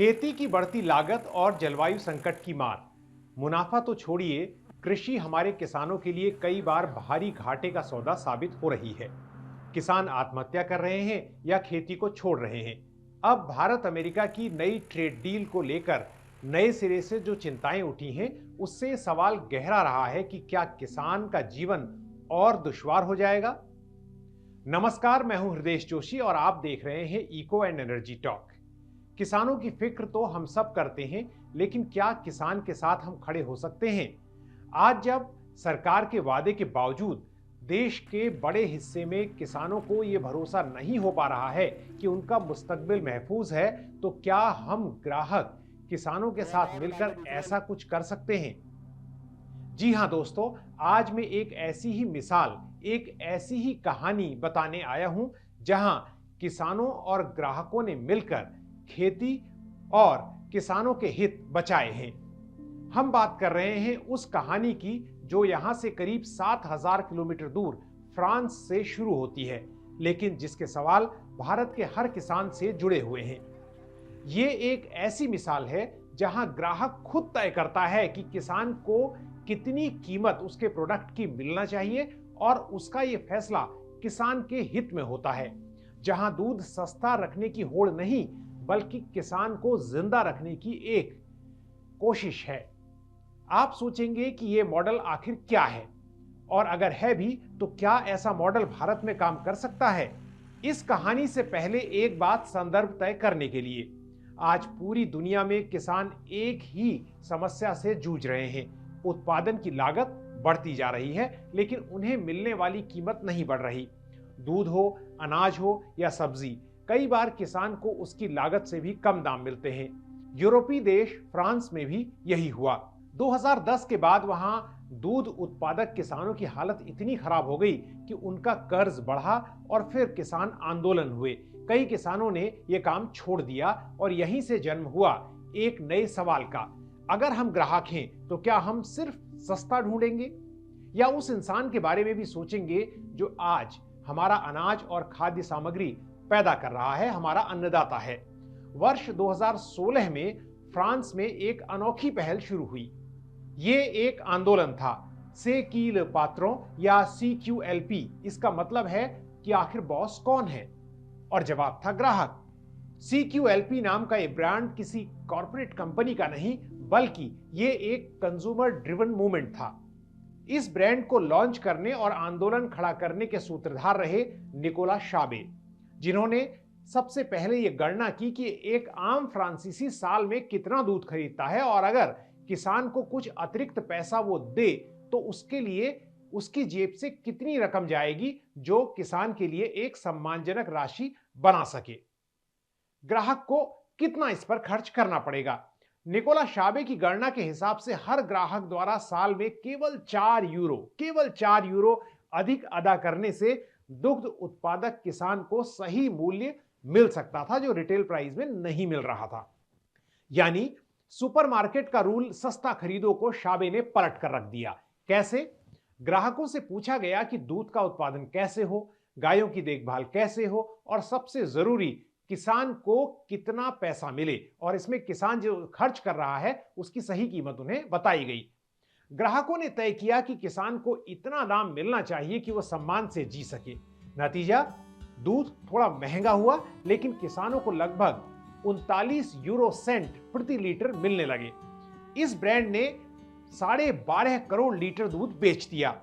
खेती की बढ़ती लागत और जलवायु संकट की मार। मुनाफा तो छोड़िए, कृषि हमारे किसानों के लिए कई बार भारी घाटे का सौदा साबित हो रही है। किसान आत्महत्या कर रहे हैं या खेती को छोड़ रहे हैं। अब भारत अमेरिका की नई ट्रेड डील को लेकर नए सिरे से जो चिंताएं उठी हैं, उससे सवाल गहरा रहा है कि क्या किसान का जीवन और दुश्वार हो जाएगा। नमस्कार, मैं हूं हृदय जोशी और आप देख रहे हैं इको एंड एनर्जी टॉक। किसानों की फिक्र तो हम सब करते हैं, लेकिन क्या किसान के साथ हम खड़े हो सकते हैं? आज जब सरकार के वादे के बावजूद देश के बड़े हिस्से में किसानों को ये भरोसा नहीं हो पा रहा है कि उनका मुस्तकबिल महफूज है, तो क्या हम ग्राहक किसानों के साथ मिलकर ऐसा कुछ कर सकते हैं? जी हां दोस्तों, आज मैं एक ऐसी ही मिसाल, एक ऐसी ही कहानी बताने आया हूं जहां किसानों और ग्राहकों ने मिलकर खेती और किसानों के हित बचाए हैं। हम बात कर रहे हैं उस कहानी की जो यहां से करीब 7,000 किलोमीटर दूर फ्रांस से शुरू होती है, लेकिन जिसके सवाल भारत के हर किसान से जुड़े हुए हैं। ये एक ऐसी मिसाल है जहां ग्राहक खुद तय करता है कि किसान को कितनी कीमत उसके प्रोडक्ट की मिलना चाहिए और उसका ये फैसला किसान के हित में होता है। जहां दूध सस्ता रखने की होड़ नहीं, बल्कि किसान को जिंदा रखने की एक कोशिश है। आप सोचेंगे कि यह मॉडल आखिर क्या है, और अगर है भी तो क्या ऐसा मॉडल भारत में काम कर सकता है? इस कहानी से पहले एक बात संदर्भ तय करने के लिए, आज पूरी दुनिया में किसान एक ही समस्या से जूझ रहे हैं। उत्पादन की लागत बढ़ती जा रही है, लेकिन उन्हें मिलने वाली कीमत नहीं बढ़ रही। दूध हो, अनाज हो या सब्जी, कई बार किसान को उसकी लागत से भी कम दाम मिलते हैं। यूरोपीय देश फ्रांस में भी यही हुआ। 2010 के बाद वहां दूध उत्पादक किसानों की हालत इतनी खराब हो गई कि उनका कर्ज बढ़ा और फिर किसान आंदोलन हुए। कई किसानों ने यह काम छोड़ दिया और यहीं से जन्म हुआ एक नए सवाल का। अगर हम ग्राहक हैं तो क्या हम सिर्फ सस्ता ढूंढेंगे, या उस इंसान के बारे में भी सोचेंगे जो आज हमारा अनाज और खाद्य सामग्री पैदा कर रहा है, हमारा अन्नदाता है? वर्ष 2016 में फ्रांस में एक अनोखी पहल शुरू हुई। ये एक आंदोलन था, से कील पात्रों या CQLP। इसका मतलब है कि आखिर बॉस कौन है, और जवाब था ग्राहक। CQLP नाम का ये ब्रांड किसी कॉर्पोरेट कंपनी का नहीं, बल्कि ये एक कंज्यूमर ड्रिवन मूवमेंट था। इस ब्रांड को लॉन्च करने और आंदोलन खड़ा करने के सूत्रधार रहे निकोला शाबे, जिन्होंने सबसे पहले यह गणना की कि एक आम फ्रांसीसी साल में कितना दूध खरीदता है, और अगर किसान को कुछ अतिरिक्त पैसा वो दे तो उसके लिए उसकी जेब से कितनी रकम जाएगी जो किसान के लिए एक सम्मानजनक राशि बना सके। ग्राहक को कितना इस पर खर्च करना पड़ेगा? निकोला शाबे की गणना के हिसाब से हर ग्राहक द्वारा साल में केवल 4 यूरो अधिक अदा करने से दुग्ध उत्पादक किसान को सही मूल्य मिल सकता था, जो रिटेल प्राइस में नहीं मिल रहा था। यानी सुपरमार्केट का रूल सस्ता खरीदो को शाबे ने पलट कर रख दिया। कैसे? ग्राहकों से पूछा गया कि दूध का उत्पादन कैसे हो, गायों की देखभाल कैसे हो, और सबसे जरूरी किसान को कितना पैसा मिले, और इसमें किसान जो खर्च कर रहा है उसकी सही कीमत उन्हें बताई गई। ग्राहकों ने तय किया कि किसान को इतना दाम मिलना चाहिए कि वह सम्मान से जी सके। नतीजा, दूध थोड़ा महंगा हुआ, लेकिन किसानों को लगभग 39 यूरो सेंट प्रति लीटर मिलने लगे। इस ब्रांड ने 12.5 करोड़ लीटर दूध बेच दिया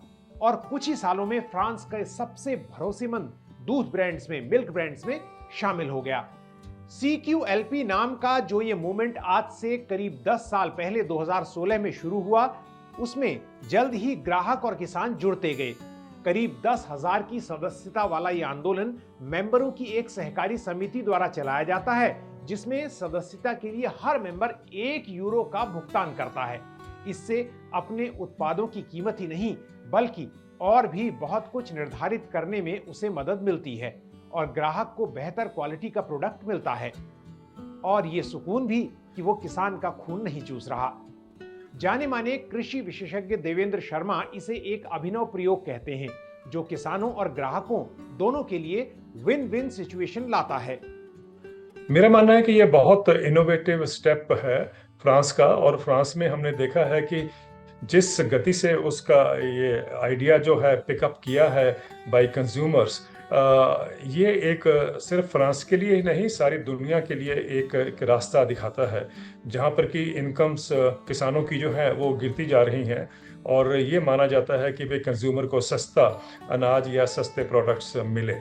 और कुछ ही सालों में फ्रांस के सबसे भरोसेमंद दूध ब्रांड्स में, मिल्क ब्रांड्स में शामिल हो गया। CQLP नाम का जो ये मूवमेंट आज से करीब 10 साल पहले 2016 में शुरू हुआ, उसमें जल्द ही ग्राहक और किसान जुड़ते गए। करीब 10,000 की सदस्यता वाला ये आंदोलन मेंबरों की एक सहकारी समिति द्वारा चलाया जाता है, जिसमें सदस्यता के लिए हर मेंबर 1 यूरो का भुगतान करता है। इससे अपने उत्पादों की कीमत ही नहीं, बल्कि और भी बहुत कुछ निर्धारित करने में उसे मदद मिलती है, और ग्राहक को बेहतर क्वालिटी का प्रोडक्ट मिलता है, और यह सुकून भी कि वो किसान का खून नहीं चूस रहा। जाने माने कृषि विशेषज्ञ देवेंद्र शर्मा इसे एक अभिनव प्रयोग कहते हैं, जो किसानों और ग्राहकों दोनों के लिए विन विन सिचुएशन लाता है। मेरा मानना है कि ये बहुत इनोवेटिव स्टेप है फ्रांस का। और फ्रांस में हमने देखा है कि जिस गति से उसका ये आइडिया जो है पिकअप किया है बाय कंज्यूमर्स, ये एक सिर्फ फ्रांस के लिए ही नहीं, सारी दुनिया के लिए एक रास्ता दिखाता है, जहाँ पर कि इनकम्स किसानों की जो है वो गिरती जा रही हैं। और ये माना जाता है कि भाई कंज्यूमर को सस्ता अनाज या सस्ते प्रोडक्ट्स मिले।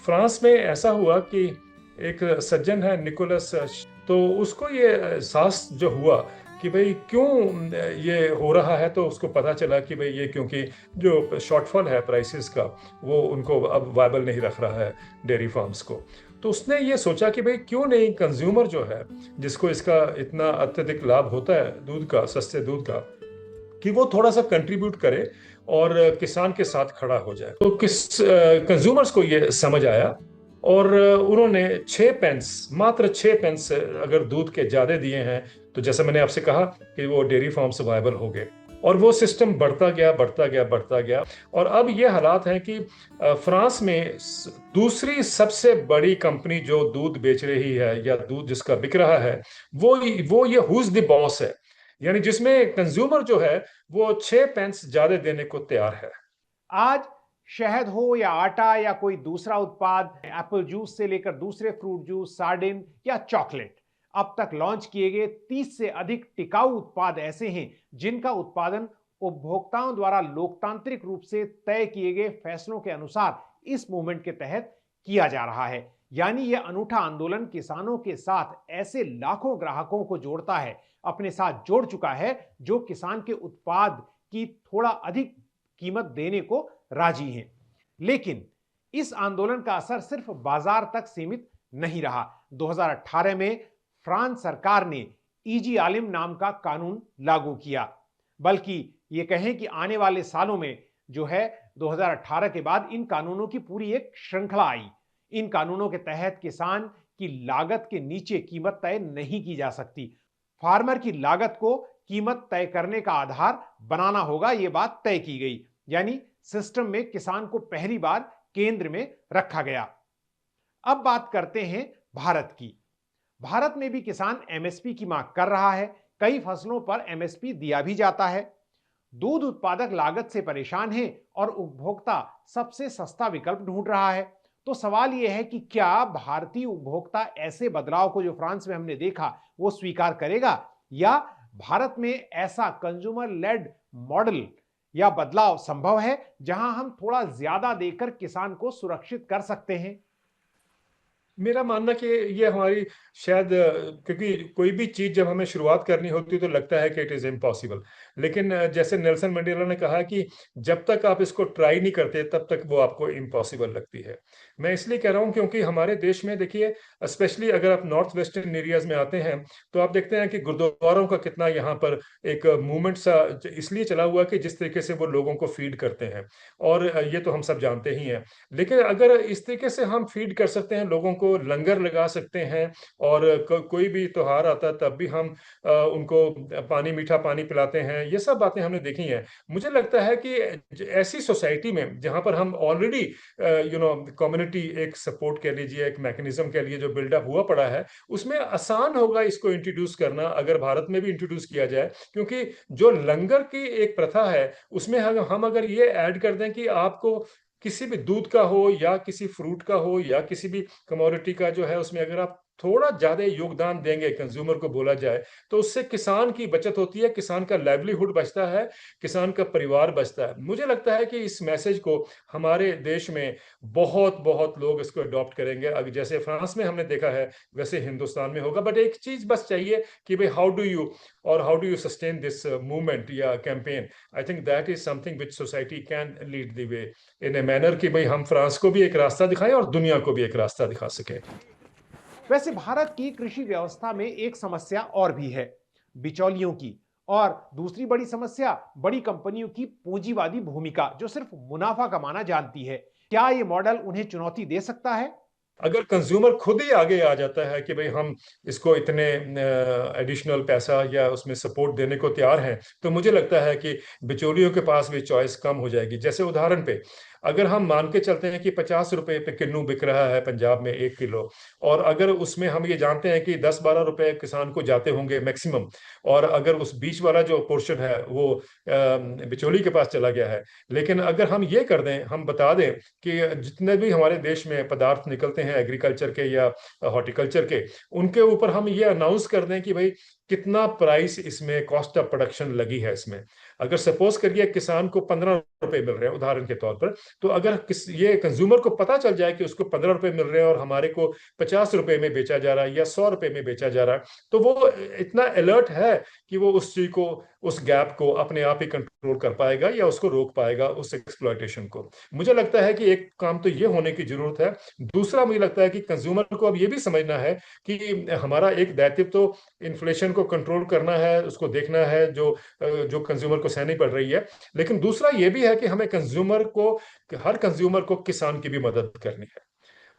फ्रांस में ऐसा हुआ कि एक सज्जन है निकोलस, तो उसको ये एहसास जो हुआ कि भाई क्यों ये हो रहा है, तो उसको पता चला कि भाई ये क्योंकि जो शॉर्टफॉल है प्राइसेस का, वो उनको अब वायबल नहीं रख रहा है डेयरी फार्म्स को। तो उसने ये सोचा कि भाई क्यों नहीं कंज्यूमर जो है, जिसको इसका इतना अत्यधिक लाभ होता है दूध का, सस्ते दूध का, कि वो थोड़ा सा कंट्रीब्यूट करे और किसान के साथ खड़ा हो जाए। तो कंज्यूमर्स को ये समझ आया, और उन्होंने 6 पेंस, मात्र 6 पेंस अगर दूध के ज्यादा दिए हैं, तो जैसा मैंने आपसे कहा कि वो डेयरी फार्म से वायबल हो गए। और वो सिस्टम बढ़ता गया, बढ़ता गया, बढ़ता गया। और अब ये हालात हैं कि फ्रांस में दूसरी सबसे बड़ी कंपनी जो दूध बेच रही है या दूध जिसका बिक रहा है, वो ये हुज द बॉस है, यानी जिसमें कंज्यूमर जो है वो 6 पेंस ज्यादा देने को तैयार है। आज शहद हो या आटा या कोई दूसरा उत्पाद, एप्पल जूस से लेकर दूसरे फ्रूट जूस, सार्डिन या चॉकलेट, अब तक लॉन्च किए गए 30 से अधिक टिकाऊ उत्पाद ऐसे हैं जिनका उत्पादन उपभोक्ताओं द्वारा लोकतांत्रिक रूप से तय किए गए फैसलों के अनुसार इस मूवमेंट के तहत किया जा रहा है। यानी यह अनूठा आंदोलन किसानों के साथ ऐसे लाखों ग्राहकों को जोड़ता है, अपने साथ जोड़ चुका है, जो किसान के उत्पाद की थोड़ा अधिक कीमत देने को राजी हैं। लेकिन इस आंदोलन का असर सिर्फ बाजार तक सीमित नहीं रहा। 2018 में फ्रांस सरकार ने ईजी आलिम नाम का कानून लागू किया। बल्कि ये कहें कि आने वाले सालों में जो है 2018 के बाद इन कानूनों की पूरी एक श्रृंखला आई। इन कानूनों के तहत किसान की लागत के नीचे कीमत तय नहीं की जा सकती। फार्मर की लागत को कीमत तय करने का आधार बनाना होगा, यह बात तय की गई। यानी सिस्टम में किसान को पहली बार केंद्र में रखा गया। अब बात करते हैं भारत की। भारत में भी किसान एमएसपी की मांग कर रहा है। कई फसलों पर एमएसपी दिया भी जाता है। दूध उत्पादक लागत से परेशान है और उपभोक्ता सबसे सस्ता विकल्प ढूंढ रहा है। तो सवाल यह है कि क्या भारतीय उपभोक्ता ऐसे बदलाव को जो फ्रांस में हमने देखा वो स्वीकार करेगा, या भारत में ऐसा कंज्यूमर लेड मॉडल या बदलाव संभव है जहां हम थोड़ा ज्यादा देकर किसान को सुरक्षित कर सकते हैं? मेरा मानना कि ये हमारी शायद क्योंकि कोई भी चीज जब हमें शुरुआत करनी होती है तो लगता है कि इट इज इम्पॉसिबल। लेकिन जैसे नेल्सन मंडेला ने कहा कि जब तक आप इसको ट्राई नहीं करते तब तक वो आपको इम्पॉसिबल लगती है। मैं इसलिए कह रहा हूँ क्योंकि हमारे देश में देखिए, स्पेशली अगर आप नॉर्थ वेस्टर्न एरियाज में आते हैं, तो आप देखते हैं कि गुरुद्वारों का कितना यहाँ पर एक मूवमेंट सा इसलिए चला हुआ कि जिस तरीके से वो लोगों को फीड करते हैं। और ये तो हम सब जानते ही हैं। लेकिन अगर इस तरीके से हम फीड कर सकते हैं लोगों को, लंगर लगा सकते हैं, और कोई भी त्योहार आता है तब भी हम उनको पानी, मीठा पानी पिलाते हैं, ये सब बातें हमने देखी हैं। मुझे लगता है कि ऐसी सोसाइटी में जहां पर हम ऑलरेडी कम्युनिटी एक सपोर्ट कह लीजिए, एक मैकेनिज्म कह लीजिए जो बिल्डअप हुआ पड़ा है, उसमें आसान होगा इसको इंट्रोड्यूस करना अगर भारत में भी इंट्रोड्यूस किया जाए। क्योंकि जो लंगर की एक प्रथा है उसमें हम अगर ये ऐड कर दें कि आपको किसी भी दूध का हो या किसी फ्रूट का हो या किसी भी कमोडिटी का जो है, उसमें अगर आप थोड़ा ज्यादा योगदान देंगे, कंज्यूमर को बोला जाए, तो उससे किसान की बचत होती है, किसान का लाइवलीहुड बचता है, किसान का परिवार बचता है। मुझे लगता है कि इस मैसेज को हमारे देश में बहुत बहुत लोग इसको अडॉप्ट करेंगे। अगर जैसे फ्रांस में हमने देखा है वैसे हिंदुस्तान में होगा। बट एक चीज बस चाहिए कि भाई how do you sustain this movement या campaign. I think that is something which society can lead the way in a manner कि भाई हम फ्रांस को भी एक रास्ता दिखाएं और दुनिया को भी एक रास्ता दिखा सके। वैसे भारत की कृषि व्यवस्था में एक समस्या और भी है, बिचौलियों की। और दूसरी बड़ी समस्या बड़ी कंपनियों की पूंजीवादी भूमिका, जो सिर्फ मुनाफा कमाना जानती है। क्या यह मॉडल उन्हें चुनौती दे सकता है? अगर कंज्यूमर खुद ही आगे आ जाता है कि भाई हम इसको इतने एडिशनल पैसा या उसमें सपोर्ट देने को तैयार हैं, तो मुझे लगता है कि बिचौलियों के पास भी चॉइस कम हो जाएगी। जैसे उदाहरण पे अगर हम मान के चलते हैं कि 50 रुपए पे किन्नू बिक रहा है पंजाब में 1 किलो, और अगर उसमें हम ये जानते हैं कि 10-12 रुपए किसान को जाते होंगे मैक्सिमम, और अगर उस बीच वाला जो पोर्शन है वो बिचौली के पास चला गया है, लेकिन अगर हम ये कर दें, हम बता दें कि जितने भी हमारे देश में पदार्थ निकलते हैं एग्रीकल्चर के या हॉर्टिकल्चर के, उनके ऊपर हम ये अनाउंस कर दें कि भाई कितना प्राइस इसमें कॉस्ट ऑफ प्रोडक्शन लगी है इसमें। अगर सपोज करिए किसान को 15 रुपए मिल रहे हैं उदाहरण के तौर पर, तो अगर ये कंज्यूमर को पता चल जाए कि उसको 15 रुपए मिल रहे हैं और हमारे को 50 रुपए में बेचा जा रहा है या 100 रुपए में बेचा जा रहा है, तो वो इतना अलर्ट है कि वो उस चीज को, उस गैप को अपने आप ही कंट्रोल कर पाएगा या उसको रोक पाएगा, उस एक्सप्लॉयटेशन को। मुझे लगता है कि एक काम तो ये होने की जरूरत है। दूसरा मुझे लगता है कि कंज्यूमर को अब ये भी समझना है कि हमारा एक दायित्व तो इन्फ्लेशन को कंट्रोल करना है, उसको देखना है जो जो कंज्यूमर को सहनी पड़ रही है, लेकिन दूसरा ये भी है कि हमें कंज्यूमर को, हर कंज्यूमर को किसान की भी मदद करनी है।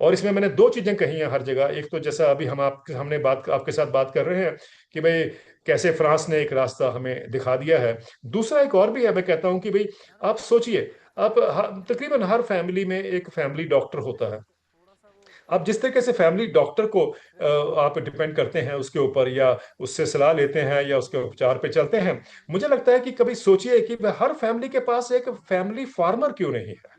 और इसमें मैंने दो चीजें कही हैं हर जगह। एक तो जैसा अभी हमने बात आपके साथ बात कर रहे हैं कि भाई कैसे फ्रांस ने एक रास्ता हमें दिखा दिया है। दूसरा एक और भी है, मैं कहता हूं कि भाई आप सोचिए, आप तकरीबन हर फैमिली में एक फैमिली डॉक्टर होता है। आप जिस तरीके से फैमिली डॉक्टर को आप डिपेंड करते हैं उसके ऊपर, या उससे सलाह लेते हैं या उसके उपचार पे चलते हैं, मुझे लगता है कि कभी सोचिए कि हर फैमिली के पास एक फैमिली फार्मर क्यों नहीं है।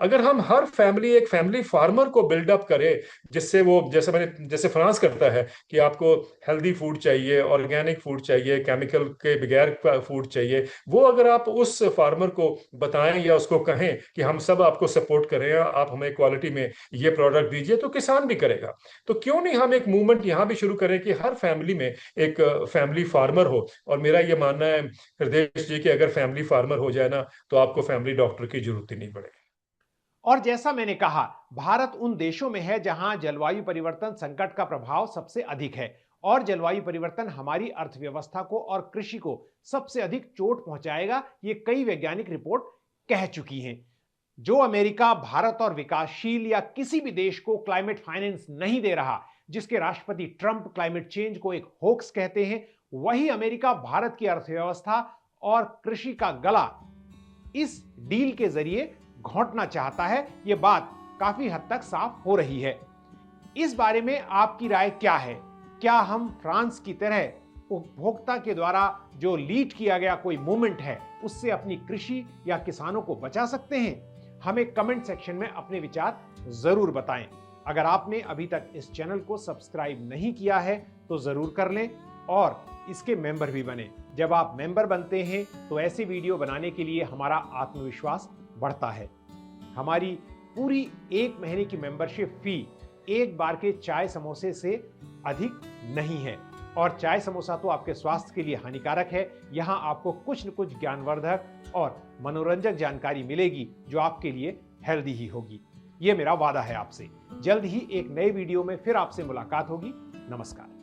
अगर हम हर फैमिली एक फैमिली फार्मर को बिल्डअप करें, जिससे वो, जैसे फ्रांस करता है कि आपको हेल्दी फूड चाहिए, ऑर्गेनिक फूड चाहिए, केमिकल के बगैर फूड चाहिए, वो अगर आप उस फार्मर को बताएं या उसको कहें कि हम सब आपको सपोर्ट करें, आप हमें क्वालिटी में ये प्रोडक्ट दीजिए, तो किसान भी करेगा। तो क्यों नहीं हम एक मूवमेंट यहाँ भी शुरू करें कि हर फैमिली में एक फैमिली फार्मर हो। और मेरा ये मानना है हृदय जी कि अगर फैमिली फार्मर हो जाए ना, तो आपको फैमिली डॉक्टर की जरूरत ही नहीं पड़ेगी। और जैसा मैंने कहा, भारत उन देशों में है जहां जलवायु परिवर्तन संकट का प्रभाव सबसे अधिक है, और जलवायु परिवर्तन हमारी अर्थव्यवस्था को और कृषि को सबसे अधिक चोट पहुंचाएगा, ये कई वैज्ञानिक रिपोर्ट कह चुकी हैं। जो अमेरिका, भारत और विकासशील या किसी भी देश को क्लाइमेट फाइनेंस नहीं दे रहा, जिसके राष्ट्रपति ट्रंप क्लाइमेट चेंज को एक होक्स कहते हैं, वही अमेरिका भारत की अर्थव्यवस्था और कृषि का गला इस डील के जरिए घोंटना चाहता है। यह बात काफी हद तक साफ हो रही है। इस बारे में आपकी राय क्या है? क्या हम फ्रांस की तरह उपभोक्ता के द्वारा जो लीड किया गया कोई मूवमेंट है, उससे अपनी कृषि या किसानों को बचा सकते हैं? हमें कमेंट सेक्शन में अपने विचार जरूर बताएं। अगर आपने अभी तक इस चैनल को सब्सक्राइब नहीं किया है तो जरूर कर लें और इसके मेंबर भी बने। जब आप मेंबर बनते हैं तो ऐसे वीडियो बनाने के लिए हमारा आत्मविश्वास बढ़ता है। हमारी पूरी 1 महीने की मेंबरशिप फी एक बार के चाय समोसे से अधिक नहीं है, और चाय समोसा तो आपके स्वास्थ्य के लिए हानिकारक है। यहां आपको कुछ न कुछ ज्ञानवर्धक और मनोरंजक जानकारी मिलेगी जो आपके लिए हेल्दी ही होगी। यह मेरा वादा है आपसे। जल्द ही एक नए वीडियो में फिर आपसे मुलाकात होगी। नमस्कार।